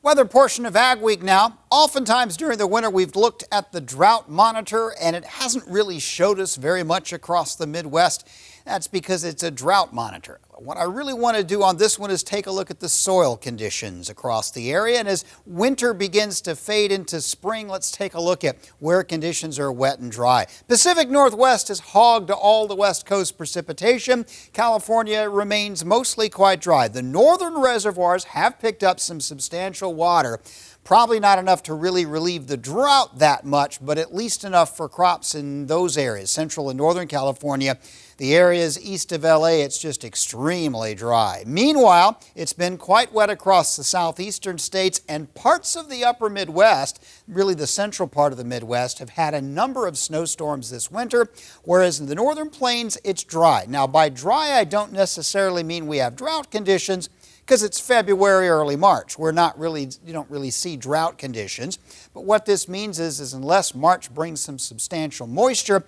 Weather portion of Ag Week now. Oftentimes during the winter we've looked at the drought monitor and it hasn't really showed us very much across the Midwest. That's because it's a drought monitor. What I really want to do on this one is take a look at the soil conditions across the area. And as winter begins to fade into spring, let's take a look at where conditions are wet and dry. Pacific Northwest has hogged all the West Coast precipitation. California remains mostly quite dry. The northern reservoirs have picked up some substantial water. Probably not enough to really relieve the drought that much, but at least enough for crops in those areas, central and northern California. The areas east of LA, it's just extremely dry. Meanwhile, it's been quite wet across the southeastern states, and parts of the upper Midwest, really the central part of the Midwest, have had a number of snowstorms this winter, whereas in the northern plains, it's dry. Now, by dry, I don't necessarily mean we have drought conditions, because it's February, early March. You don't really see drought conditions. But what this means is unless March brings some substantial moisture,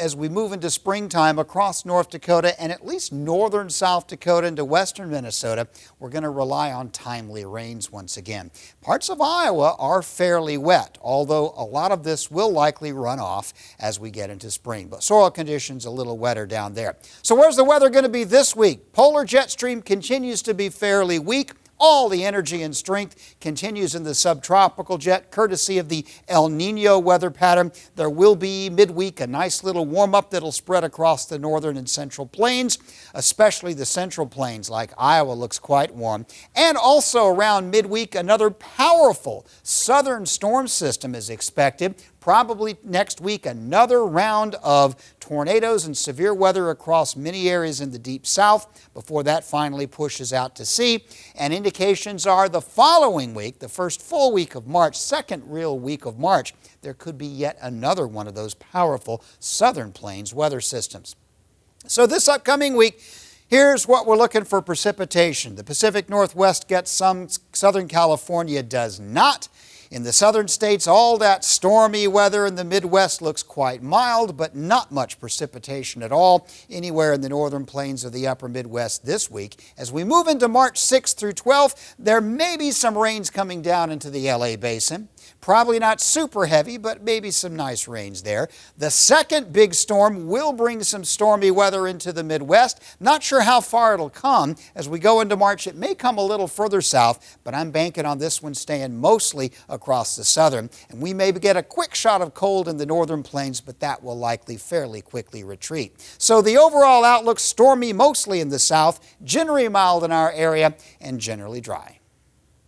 as we move into springtime across North Dakota and at least northern South Dakota into western Minnesota, we're going to rely on timely rains once again. Parts of Iowa are fairly wet, although a lot of this will likely run off as we get into spring. But soil conditions a little wetter down there. So where's the weather going to be this week? Polar jet stream continues to be fairly weak. All the energy and strength continues in the subtropical jet, courtesy of the El Nino weather pattern. There will be midweek a nice little warm-up that'll spread across the northern and central plains, especially the central plains like Iowa looks quite warm. And also around midweek, another powerful southern storm system is expected. Probably next week, another round of tornadoes and severe weather across many areas in the deep south before that finally pushes out to sea. And indications are the following week, the first full week of March, second real week of March, there could be yet another one of those powerful southern plains weather systems. So this upcoming week, here's what we're looking for precipitation. The Pacific Northwest gets some, Southern California does not. In the southern states, all that stormy weather in the Midwest looks quite mild, but not much precipitation at all anywhere in the northern plains of the upper Midwest this week. As we move into March 6th through 12th, there may be some rains coming down into the LA basin. Probably not super heavy, but maybe some nice rains there. The second big storm will bring some stormy weather into the Midwest. Not sure how far it'll come. As we go into March, it may come a little further south, but I'm banking on this one staying mostly across the southern. And we may get a quick shot of cold in the northern plains, but that will likely fairly quickly retreat. So the overall outlook, stormy mostly in the south, generally mild in our area, and generally dry.